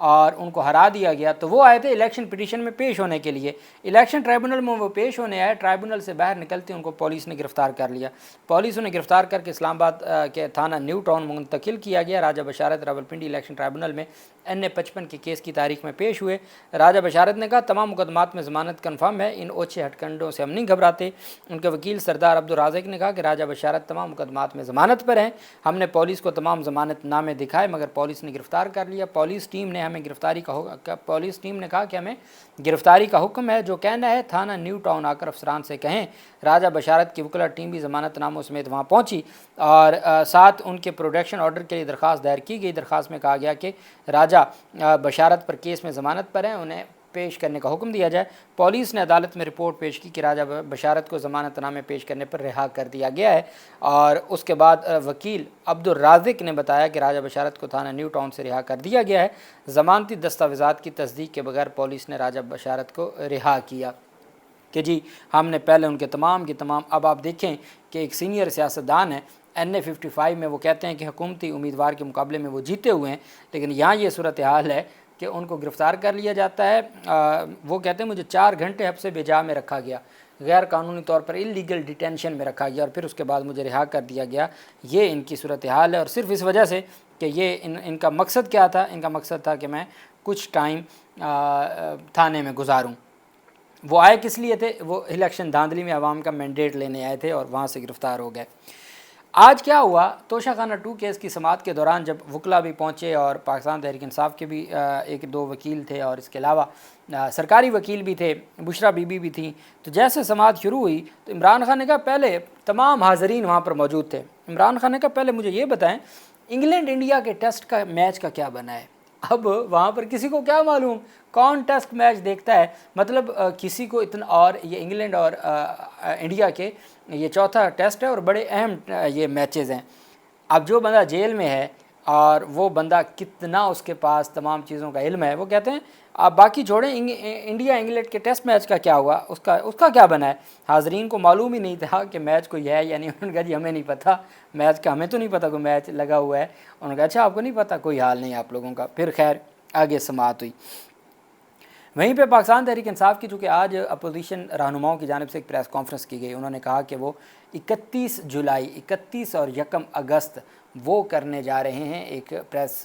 اور ان کو ہرا دیا گیا، تو وہ آئے تھے الیکشن پٹیشن میں پیش ہونے کے لیے۔ الیکشن ٹرائبونل میں وہ پیش ہونے آئے، ٹرائبونل سے باہر نکلتے ان کو پولیس نے گرفتار کر لیا۔ پولیس انہیں گرفتار کر کے اسلام آباد کے تھانہ نیو ٹاؤن منتقل کیا گیا۔ راجہ بشارت راولپنڈی الیکشن ٹرائبونل میں NA-55 کے کیس کی تاریخ میں پیش ہوئے۔ راجہ بشارت نے کہا تمام مقدمات میں ضمانت کنفرم ہے، ان اوچھے ہٹ کنڈوں سے ہم نہیں گھبراتے۔ ان کے وکیل سردار عبدالرازق نے کہا کہ راجہ بشارت تمام مقدمات میں ضمانت پر ہیں، ہم نے پولیس کو تمام ضمانت نامے دکھائے مگر پولیس نے گرفتار کر لیا۔ پولیس ٹیم نے کہا کہ ہمیں گرفتاری کا حکم ہے، جو کہنا ہے تھانہ نیو ٹاؤن آ کر افسران سے کہیں۔ راجہ بشارت کی وکلا ٹیم بھی ضمانت ناموں سمیت وہاں پہنچی اور ساتھ ان کے پروڈکشن آرڈر کے لیے درخواست دائر کی گئی۔ درخواست میں کہا گیا کہ راجہ بشارت پر کیس میں ضمانت پر ہیں، انہیں پیش کرنے کا حکم دیا جائے۔ پولیس نے عدالت میں رپورٹ پیش کی کہ راجہ بشارت کو ضمانت نامے پیش کرنے پر رہا کر دیا گیا ہے، اور اس کے بعد وکیل عبدالرازق نے بتایا کہ راجہ بشارت کو تھانہ نیو ٹاؤن سے رہا کر دیا گیا ہے۔ ضمانتی دستاویزات کی تصدیق کے بغیر پولیس نے راجہ بشارت کو رہا کیا کہ جی ہم نے پہلے ان کے تمام اب آپ دیکھیں کہ ایک سینئر سیاستدان ہے NA-55 میں، وہ کہتے ہیں کہ حکومتی امیدوار کے مقابلے میں وہ جیتے ہوئے ہیں، لیکن یہاں یہ صورتحال ہے کہ ان کو گرفتار کر لیا جاتا ہے۔ وہ کہتے ہیں مجھے 4 گھنٹے حبس بجا میں رکھا گیا، غیر قانونی طور پر اللیگل ڈیٹینشن میں رکھا گیا، اور پھر اس کے بعد مجھے رہا کر دیا گیا۔ یہ ان کی صورتحال ہے، اور صرف اس وجہ سے کہ یہ ان کا مقصد کیا تھا؟ ان کا مقصد تھا کہ میں کچھ ٹائم تھانے میں گزاروں۔ وہ آئے کس لیے تھے؟ وہ الیکشن دھاندلی میں عوام کا مینڈیٹ لینے آئے تھے اور وہاں سے گرفتار ہو گئے۔ آج کیا ہوا؟ توشہ خانہ 2 کیس کی سماعت کے دوران جب وکلا بھی پہنچے اور پاکستان تحریک انصاف کے بھی 1-2 وکیل تھے، اور اس کے علاوہ سرکاری وکیل بھی تھے، بشرا بی بی بھی تھیں، تو جیسے سماعت شروع ہوئی تو عمران خان نے کہا، پہلے تمام حاضرین وہاں پر موجود تھے، عمران خان نے کہا پہلے مجھے یہ بتائیں انگلینڈ انڈیا کے ٹیسٹ کا میچ کا کیا بنا ہے؟ اب وہاں پر کسی کو کیا معلوم کون ٹیسٹ میچ دیکھتا ہے، مطلب کسی کو اتنا، اور یہ انگلینڈ اور انڈیا کے یہ چوتھا ٹیسٹ ہے اور بڑے اہم یہ میچز ہیں۔ اب جو بندہ جیل میں ہے اور وہ بندہ کتنا اس کے پاس تمام چیزوں کا علم ہے، وہ کہتے ہیں آپ باقی چھوڑیں، انڈیا انگلینڈ کے ٹیسٹ میچ کا کیا ہوا، اس کا کیا بنا ہے؟ حاضرین کو معلوم ہی نہیں تھا کہ میچ کوئی ہے یا نہیں۔ انہوں نے کہا جی ہمیں نہیں پتہ میچ کا، ہمیں تو نہیں پتہ کوئی میچ لگا ہوا ہے۔ انہوں نے کہا اچھا آپ کو نہیں پتہ، کوئی حال نہیں آپ لوگوں کا۔ پھر خیر آگے سماعت ہوئی۔ وہیں پہ پاکستان تحریک انصاف کی، چونکہ آج اپوزیشن رہنماؤں کی جانب سے ایک پریس کانفرنس کی گئی، انہوں نے کہا کہ وہ 31 جولائی 31 اور 1 اگست وہ کرنے جا رہے ہیں ایک پریس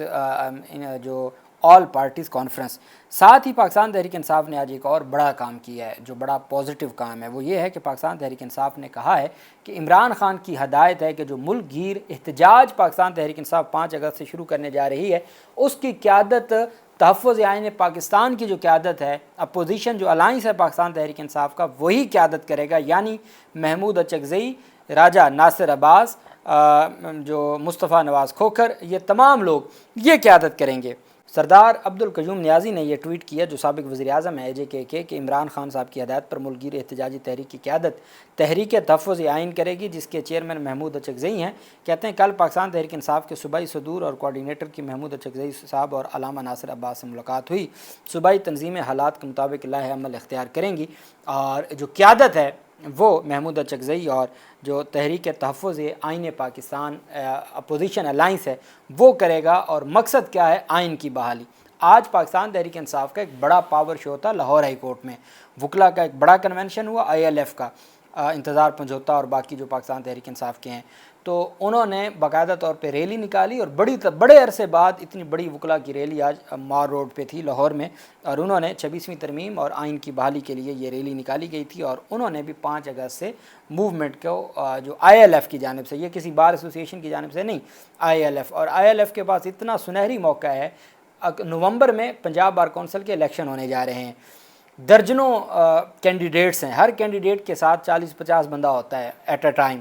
جو آل پارٹیز کانفرنس۔ ساتھ ہی پاکستان تحریک انصاف نے آج ایک اور بڑا کام کیا ہے، جو بڑا پازیٹیو کام ہے، وہ یہ ہے کہ پاکستان تحریک انصاف نے کہا ہے کہ عمران خان کی ہدایت ہے کہ جو ملک گیر احتجاج پاکستان تحریک انصاف 5 اگست سے شروع کرنے جا رہی ہے، اس کی قیادت تحفظ آئین پاکستان کی جو قیادت ہے، اپوزیشن جو الائنس ہے پاکستان تحریک انصاف کا، وہی قیادت کرے گا، یعنی محمود اچکزئی، راجہ ناصر عباس، جو مصطفیٰ نواز کھوکھر، یہ تمام لوگ یہ قیادت کریں گے۔ سردار عبدالقیوم نیازی نے یہ ٹویٹ کیا، جو سابق وزیر اعظم ہے AJK کے، کہ عمران خان صاحب کی ہدایت پر ملک گیر احتجاجی تحریک کی قیادت تحریک تحفظ آئین کرے گی، جس کے چیئرمین محمود اچکزئی ہیں۔ کہتے ہیں کل پاکستان تحریک انصاف کے صوبائی صدور اور کوارڈینیٹر کی محمود اچکزئی صاحب اور علامہ ناصر عباس سے ملاقات ہوئی۔ صوبائی تنظیمیں حالات کے مطابق لائحہ عمل اختیار کریں گی، اور جو قیادت ہے وہ محمود اچکزئی اور جو تحریک تحفظ آئین پاکستان اپوزیشن الائنس ہے وہ کرے گا، اور مقصد کیا ہے؟ آئین کی بحالی۔ آج پاکستان تحریک انصاف کا ایک بڑا پاور شو تھا لاہور ہائی کورٹ میں، وکلا کا ایک بڑا کنونشن ہوا، ILF کا، انتظار پنجوتا اور باقی جو پاکستان تحریک انصاف کے ہیں، تو انہوں نے باقاعدہ طور پہ ریلی نکالی، اور بڑے عرصے بعد اتنی بڑی وکلا کی ریلی آج مار روڈ پہ تھی لاہور میں، اور انہوں نے 26ویں ترمیم اور آئین کی بحالی کے لیے یہ ریلی نکالی گئی تھی، اور انہوں نے بھی 5 اگست سے موومنٹ کو جو ILF کی جانب سے، یہ کسی بار ایسوسی ایشن کی جانب سے نہیں، ILF، اور ILF کے پاس اتنا سنہری موقع ہے، نومبر میں پنجاب بار کونسل کے الیکشن ہونے جا رہے ہیں، درجنوں کینڈیڈیٹس ہیں، ہر کینڈیڈیٹ کے ساتھ 40-50 بندہ ہوتا ہے ایٹ اے ٹائم،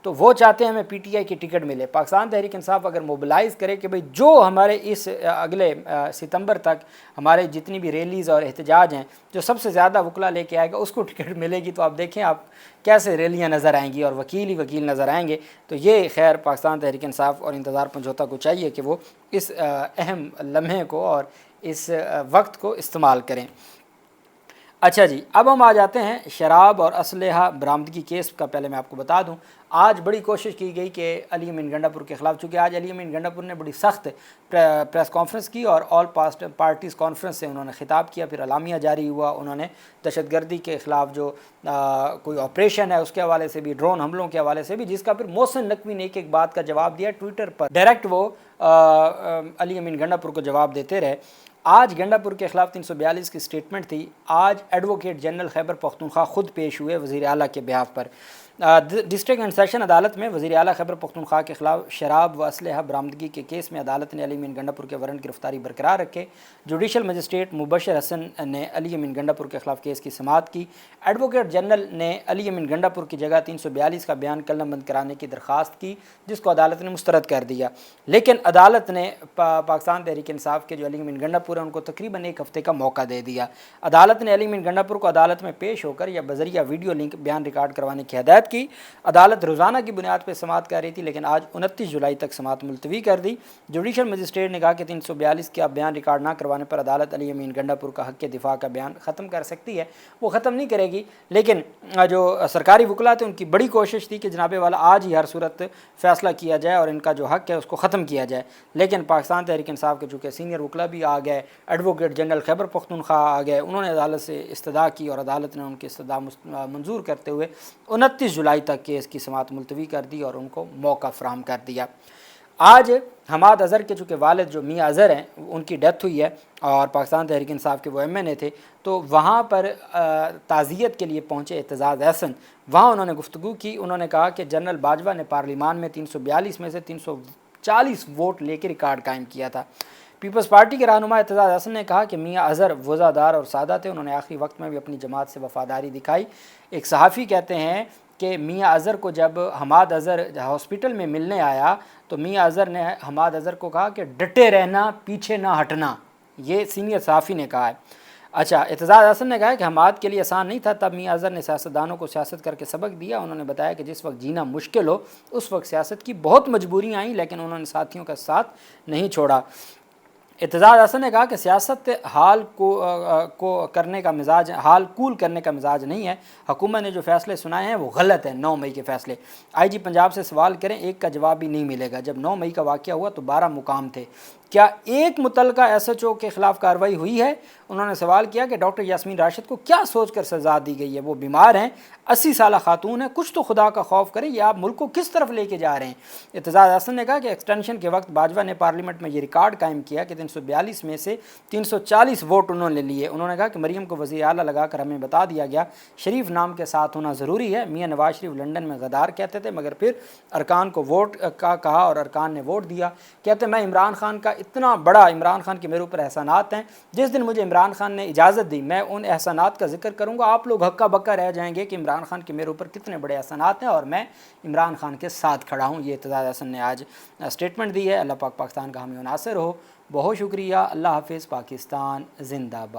تو وہ چاہتے ہیں ہمیں PTI کی ٹکٹ ملے۔ پاکستان تحریک انصاف اگر موبلائز کرے کہ بھئی جو ہمارے اس اگلے ستمبر تک ہمارے جتنی بھی ریلیز اور احتجاج ہیں، جو سب سے زیادہ وکلا لے کے آئے گا اس کو ٹکٹ ملے گی، تو آپ دیکھیں آپ کیسے ریلیاں نظر آئیں گی اور وکیل ہی وکیل نظر آئیں گے۔ تو یہ خیر پاکستان تحریک انصاف اور انتظار پنجوتا کو چاہیے کہ وہ اس اہم لمحے کو اور اس وقت کو استعمال کریں۔ اچھا جی، اب ہم آ جاتے ہیں شراب اور اسلحہ برآمدگی کیس کا۔ پہلے میں آپ کو بتا دوں، آج بڑی کوشش کی گئی کہ علی امین گنڈا پور کے خلاف، چونکہ آج علی امین گنڈا پور نے بڑی سخت پریس کانفرنس کی اور آل پارٹیز کانفرنس سے انہوں نے خطاب کیا، پھر اعلامیہ جاری ہوا۔ انہوں نے دہشت گردی کے خلاف جو کوئی آپریشن ہے اس کے حوالے سے بھی، ڈرون حملوں کے حوالے سے بھی، جس کا پھر محسن نقوی نے ایک بات کا جواب دیا ٹویٹر پر، ڈائریکٹ وہ علی امین گنڈا پور کو جواب دیتے رہے۔ آج گنڈا پور کے خلاف 342 کی سٹیٹمنٹ تھی۔ آج ایڈوکیٹ جنرل خیبر پختونخوا خود پیش ہوئے وزیر اعلیٰ کے behalf per. District and session عدالت میں وزیر اعلیٰ خیبر پختونخوا کے خلاف شراب و اسلحہ برآمدگی کے کیس میں عدالت نے علی امین گنڈا پور کے وارنٹ گرفتاری برقرار رکھے۔ جوڈیشل مجسٹریٹ مبشر حسن نے علی امین گنڈا پور کے خلاف کیس کی سماعت کی۔ ایڈوکیٹ جنرل نے علی امین گنڈا پور کی جگہ 342 کا بیان قلم بند کرانے کی درخواست کی، جس کو عدالت نے مسترد کر دیا، لیکن عدالت نے پاکستان تحریک انصاف کے جو علی امین گنڈا پور ہیں ان کو تقریباً ایک ہفتے کا موقع دے دیا۔ عدالت نے علی امین گنڈا پور کو عدالت میں پیش ہو کر یا بذریعہ ویڈیو لنک بیان ریکارڈ کروانے کی ہدایت کی۔ عدالت روزانہ کی بنیاد پر سماعت کر رہی تھی، لیکن آج 29 جولائی تک سماعت ملتوی کر دی۔ جوڈیشل مجسٹریٹ نے کہا کہ 342 کا بیان ریکارڈ نہ کروانے پر عدالت علی امین گنڈا پور کا حق دفاع کا بیان ختم کر سکتی ہے۔ وہ ختم نہیں کرے گی، لیکن جو سرکاری وکلا تھے ان کی بڑی کوشش تھی کہ جناب والا آج ہی ہر صورت فیصلہ کیا جائے اور ان کا جو حق ہے اس کو ختم کیا جائے، لیکن پاکستان تحریک انصاف کے چونکہ سینئر وکلا بھی آ گئے، ایڈوکیٹ جنرل خیبر پختونخوا آ گئے، انہوں نے عدالت سے استدعا کی اور عدالت نے ان کی استدعا منظور کرتے ہوئے 29 جولائی تک کیس کی سماعت ملتوی کر دی اور ان کو موقع فراہم کر دیا۔ آج حماد اظہر کے چونکہ والد جو میاں اظہر ہیں ان کی ڈیتھ ہوئی ہے اور پاکستان تحریک انصاف کے وہ ایم این اے تھے، تو وہاں پر تعزیت کے لیے پہنچے اعتزاز احسن۔ وہاں انہوں نے گفتگو کی، انہوں نے کہا کہ جنرل باجوہ نے پارلیمان میں 342 میں سے 340 ووٹ لے کے ریکارڈ قائم کیا تھا۔ پیپلز پارٹی کے رہنما اعتزاز احسن نے کہا کہ میاں اظہر وزادار اور سادہ تھے، انہوں نے آخری وقت میں بھی اپنی جماعت سے وفاداری دکھائی۔ ایک صحافی کہتے ہیں کہ میاں اظہر کو جب حماد اظہر ہاسپٹل میں ملنے آیا تو میاں اظہر نے حماد اظہر کو کہا کہ ڈٹے رہنا، پیچھے نہ ہٹنا۔ یہ سینئر صحافی نے کہا ہے۔ اچھا، اعتزاز احسن نے کہا کہ حماد کے لیے آسان نہیں تھا، تب میاں اظہر نے سیاستدانوں کو سیاست کر کے سبق دیا۔ انہوں نے بتایا کہ جس وقت جینا مشکل ہو اس وقت سیاست کی بہت مجبوریاں آئیں، لیکن انہوں نے ساتھیوں کا ساتھ نہیں چھوڑا۔ اعتزاز احسن نے کہا کہ سیاست حال کول کرنے کا مزاج نہیں ہے۔ حکومت نے جو فیصلے سنائے ہیں وہ غلط ہیں۔ 9 مئی کے فیصلے، آئی جی پنجاب سے سوال کریں، ایک کا جواب بھی نہیں ملے گا۔ جب 9 مئی کا واقعہ ہوا تو 12 مقام تھے، کیا ایک متعلقہ ایس ایچ او کے خلاف کارروائی ہوئی ہے؟ انہوں نے سوال کیا کہ ڈاکٹر یاسمین راشد کو کیا سوچ کر سزا دی گئی ہے؟ وہ بیمار ہیں، 80 سالہ خاتون ہیں، کچھ تو خدا کا خوف کریں، یہ آپ ملک کو کس طرف لے کے جا رہے ہیں؟ اعتزاز احسن نے کہا کہ ایکسٹینشن کے وقت باجوہ نے پارلیمنٹ میں یہ ریکارڈ قائم کیا کہ 342 میں سے 340 ووٹ انہوں نے لیے۔ انہوں نے کہا کہ مریم کو وزیر اعلیٰ لگا کر ہمیں بتا دیا گیا شریف نام کے ساتھ ہونا ضروری ہے۔ میاں نواز شریف لنڈن میں غدار کہتے تھے، مگر پھر ارکان کو ووٹ کا کہا اور ارکان نے ووٹ دیا۔ کہتے میں عمران خان کا اتنا بڑا، عمران خان کے میرے اوپر احسانات ہیں، جس دن مجھے عمران خان نے اجازت دی میں ان احسانات کا ذکر کروں گا، آپ لوگ ہکا بکا رہ جائیں گے کہ عمران خان کے میرے اوپر کتنے بڑے احسانات ہیں اور میں عمران خان کے ساتھ کھڑا ہوں۔ یہ اعتزاز احسن نے آج اسٹیٹمنٹ دی ہے۔ اللہ پاک پاکستان کا حامی و ناصر ہو۔ بہت شکریہ۔ اللہ حافظ۔ پاکستان زندہ باد۔